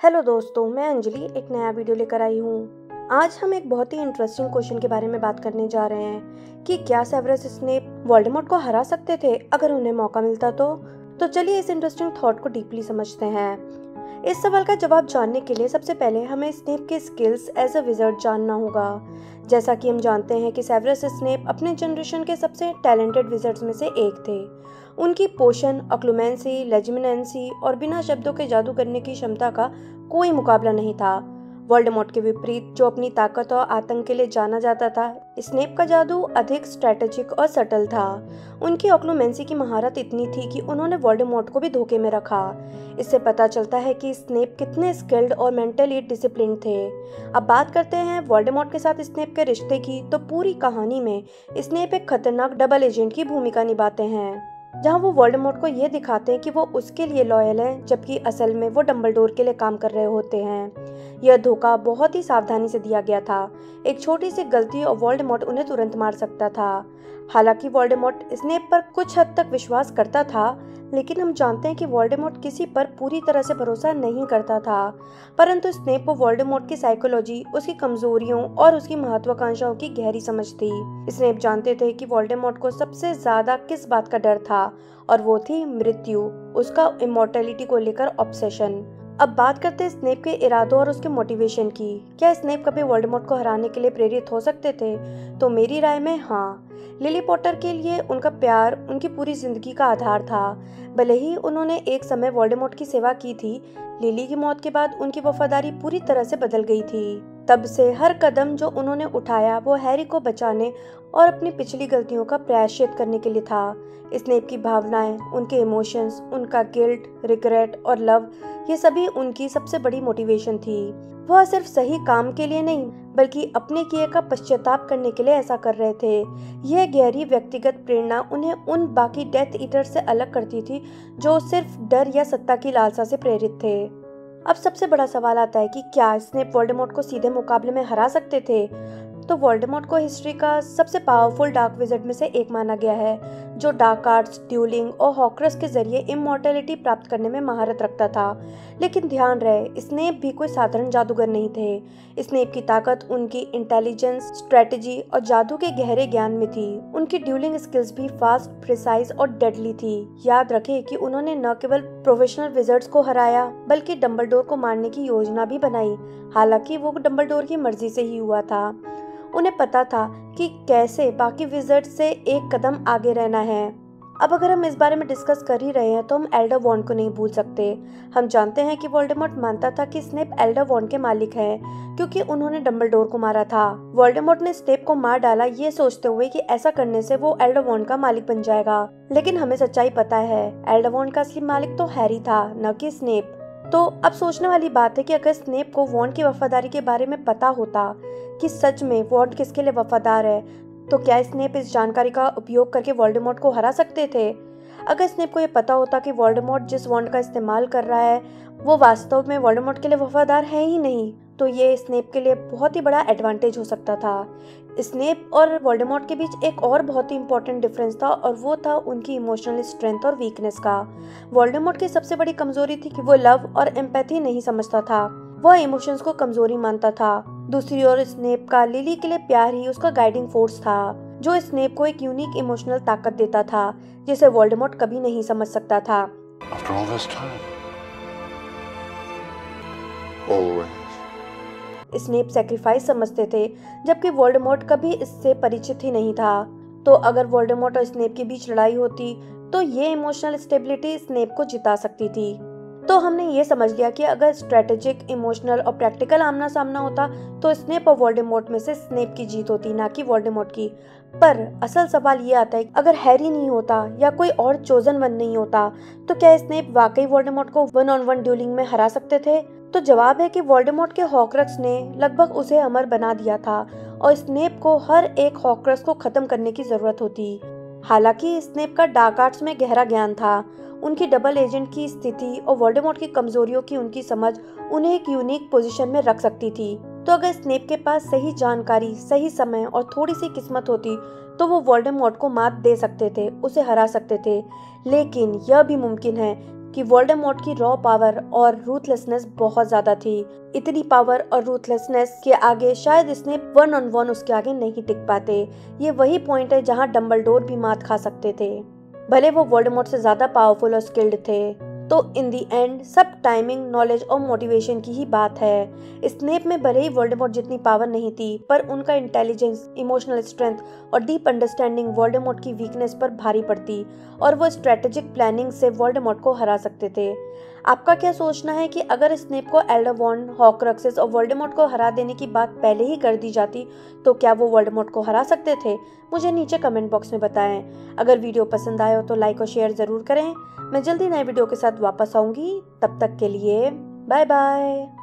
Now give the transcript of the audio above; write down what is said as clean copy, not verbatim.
Hello दोस्तों, मैं अंजलि एक नया वीडियो लेकर आई हूँ। आज हम एक बहुत ही इंटरेस्टिंग क्वेश्चन के बारे में बात करने जा रहे हैं कि क्या सेवेरस स्नेप वोल्डेमॉर्ट को हरा सकते थे अगर उन्हें मौका मिलता तो चलिए इस इंटरेस्टिंग थॉट को डीपली समझते हैं। इस सवाल का जवाब जानने के लिए सबसे पहले हमें स्नेप के स्किल्स एज अ विज़र्ड जानना होगा। जैसा कि हम जानते हैं कि सेवेरस स्नेप अपने जनरेशन के सबसे टैलेंटेड विज़र्ड्स में से एक थे। उनकी पोशन, ऑक्लुमेंसी, लेजिमिनेंसी और बिना शब्दों के जादू करने की क्षमता का कोई मुकाबला नहीं था। वोल्डेमॉर्ट के विपरीत, जो अपनी ताकत और आतंक के लिए जाना जाता था, स्नेप का जादू अधिक स्ट्रेटेजिक और सटल था। उनकी ऑक्लुमेंसी की महारत इतनी थी कि उन्होंने वोल्डेमॉर्ट को भी धोखे में रखा। इससे पता चलता है कि स्नेप कितने स्किल्ड और मेंटली डिसिप्लिन्ड थे। अब बात करते हैं वोल्डेमॉर्ट के साथ स्नेप के रिश्ते की, तो पूरी कहानी में स्नेप एक खतरनाक डबल एजेंट की भूमिका निभाते हैं, जहां वो वोल्डेमॉर्ट को ये दिखाते हैं कि वो उसके लिए लॉयल हैं, जबकि असल में वो डंबलडोर के लिए काम कर रहे होते हैं। यह धोखा बहुत ही सावधानी से दिया गया था। एक छोटी सी गलती और वोल्डेमॉर्ट उन्हें तुरंत मार सकता था। हालांकि वोल्डेमॉर्ट स्नेप पर कुछ हद तक विश्वास करता था, लेकिन हम जानते हैं कि वोल्डेमॉर्ट किसी पर पूरी तरह से भरोसा नहीं करता था। परंतु स्नेप को वोल्डेमॉर्ट की साइकोलॉजी, उसकी कमजोरियों और उसकी महत्वाकांक्षाओं की गहरी समझ थी। स्नेप जानते थे कि वोल्डेमॉर्ट को सबसे ज्यादा किस बात का डर था, और वो थी मृत्यु, उसका इमॉर्टैलिटी को लेकर ऑब्सेशन। अब बात करते हैं स्नेप के इरादों और उसके मोटिवेशन की। क्या स्नेप कभी वोल्डेमॉर्ट को हराने के लिए प्रेरित हो सकते थे? तो मेरी राय में हाँ। लिली पॉटर के लिए उनका प्यार उनकी पूरी जिंदगी का आधार था। भले ही उन्होंने एक समय वोल्डेमॉर्ट की सेवा की थी, लिली की मौत के बाद उनकी वफादारी पूरी तरह से बदल गई थी। तब से हर कदम जो उन्होंने उठाया वो हैरी को बचाने और अपनी पिछली गलतियों का प्रायश्चित करने के लिए था। स्नेप की भावनाएं, उनके इमोशंस, उनका गिल्ट, रिग्रेट और लव, ये सभी उनकी सबसे बड़ी मोटिवेशन थी। वह सिर्फ सही काम के लिए नहीं, बल्कि अपने किए का पश्चाताप करने के लिए ऐसा कर रहे थे। यह गहरी व्यक्तिगत प्रेरणा उन्हें उन बाकी डेथ ईटर से अलग करती थी, जो सिर्फ डर या सत्ता की लालसा से प्रेरित थे। अब सबसे बड़ा सवाल आता है कि क्या स्नेप वोल्डेमॉर्ट को सीधे मुकाबले में हरा सकते थे? तो वोल्डेमॉर्ट को हिस्ट्री का सबसे पावरफुल डार्क विज़र्ड में से एक माना गया है, जो डार्क आर्ट्स, ड्यूलिंग और हॉक्रस के जरिए इमॉर्टैलिटी प्राप्त करने में महारत रखता था। लेकिन ध्यान रहे, स्नेप भी कोई साधारण जादूगर नहीं थे। स्नेप की ताकत उनकी इंटेलिजेंस, स्ट्रेटेजी और जादू के गहरे ज्ञान में थी। उनकी ड्यूलिंग स्किल्स भी फास्ट, प्रिसाइज और डेडली थी। याद रखें कि उन्होंने न केवल प्रोफेशनल विज़र्ड्स को हराया, बल्कि डंबलडोर को मारने की योजना भी बनाई। हालांकि वो डंबलडोर की मर्जी से ही हुआ था। उन्हें पता था कि कैसे बाकी विज़र्ड से एक कदम आगे रहना है। अब अगर हम इस बारे में डिस्कस कर ही रहे हैं, तो हम एल्डर वॉन्ड को नहीं भूल सकते। हम जानते हैं कि वोल्डेमॉर्ट मानता था कि स्नेप एल्डर वॉन्ड के मालिक हैं, क्योंकि उन्होंने डंबलडोर को मारा था। वोल्डेमॉर्ट ने स्नेप को मार डाला, ये सोचते हुए कि ऐसा करने से वो एल्डर वॉन्ड का मालिक बन जाएगा। लेकिन हमें सच्चाई पता है, एल्डर वॉन्ड का असली मालिक तो हैरी था, न कि स्नेप। तो अब सोचने वाली बात है कि अगर स्नेप को वॉन्ड की वफादारी के बारे में पता होता कि सच में वॉन्ड किसके लिए वफादार है, तो क्या स्नेप इस जानकारी का उपयोग करके वोल्डेमॉर्ट को हरा सकते थे? अगर स्नेप को यह पता होता कि वोल्डेमॉर्ट जिस वॉन्ड का इस्तेमाल कर रहा है वो वास्तव में वोल्डेमॉर्ट के लिए वफादार है ही नहीं, तो ये स्नेप के लिए बहुत ही बड़ा एडवांटेज हो सकता था। स्नेप और वोल्डेमॉर्ट के बीच एक और बहुत ही इंपॉर्टेंट डिफरेंस था, और वो था उनकी इमोशनल स्ट्रेंथ और वीकनेस का। वोल्डेमॉर्ट की सबसे बड़ी कमजोरी थी कि वो लव और एम्पैथी नहीं समझता था। वह इमोशंस को कमजोरी मानता था। दूसरी ओर स्नेप का लिली के लिए प्यार ही उसका गाइडिंग फोर्स था, जो स्नेप को एक यूनिक इमोशनल ताकत देता था, जिसे वोल्डेमॉर्ट कभी नहीं समझ सकता था। After all this time. Always. स्नेप सैक्रिफाइस समझते थे, जबकि वोल्डेमॉर्ट कभी इससे परिचित ही नहीं था। तो अगर वोल्डेमॉर्ट और स्नेप के बीच लड़ाई होती, तो ये इमोशनल स्टेबिलिटी स्नेप को जिता सकती थी। तो हमने ये समझ लिया कि अगर स्ट्रेटेजिक, इमोशनल और प्रैक्टिकल आमना सामना होता, तो स्नेप और वोल्डेमॉर्ट में से स्नेप की जीत होती, ना कि वोल्डेमॉर्ट की। पर असल सवाल ये आता है, अगर हैरी नहीं होता या कोई और चोजन वन नहीं होता, तो क्या स्नेप वाकई वोल्डेमॉर्ट को 1-on-1 ड्यूलिंग में हरा सकते थे? तो जवाब है कि वोल्डेमॉर्ट के हॉक्रक्स ने लगभग उसे अमर बना दिया था, और स्नेप को हर एक हॉक्रक्स को खत्म करने की जरूरत होती। हालांकि स्नेप का डार्क आर्ट्स में गहरा ज्ञान था, उनकी डबल एजेंट की स्थिति और वोल्डेमॉर्ट की कमजोरियों की उनकी समझ उन्हें एक यूनिक पोजीशन में रख सकती थी। तो अगर स्नेप के पास सही जानकारी, सही समय और थोड़ी सी किस्मत होती, तो वो वोल्डेमॉर्ट को मात दे सकते थे, उसे हरा सकते थे। लेकिन यह भी मुमकिन है कि वोल्डेमॉर्ट की रॉ पावर और रूथलेसनेस बहुत ज्यादा थी। इतनी पावर और रूथलेसनेस के आगे शायद स्नेप 1-on-1 उसके आगे नहीं टिक पाते। ये वही पॉइंट है जहाँ डंबलडोर भी मात खा सकते थे, भले वो वोल्डेमॉर्ट से ज्यादा पावरफुल और स्किल्ड थे। तो इन दी एंड सब टाइमिंग, नॉलेज और मोटिवेशन की ही बात है। स्नेप में भले ही वोल्डेमॉर्ट जितनी पावर नहीं थी, पर उनका इंटेलिजेंस, इमोशनल स्ट्रेंथ और डीप अंडरस्टैंडिंग वोल्डेमॉर्ट की वीकनेस पर भारी पड़ती और वो स्ट्रेटेजिक प्लानिंग से वोल्डेमॉर्ट को हरा सकते थे। आपका क्या सोचना है कि अगर स्नेप को एल्डर वॉन्ड, हॉर्क्रक्सेस और वोल्डेमॉर्ट को हरा देने की बात पहले ही कर दी जाती तो क्या वो वोल्डेमॉर्ट को हरा सकते थे? मुझे नीचे कमेंट बॉक्स में बताएं। अगर वीडियो पसंद आए हो तो लाइक और शेयर ज़रूर करें। मैं जल्दी नए वीडियो के साथ वापस आऊंगी। तब तक के लिए बाय बाय।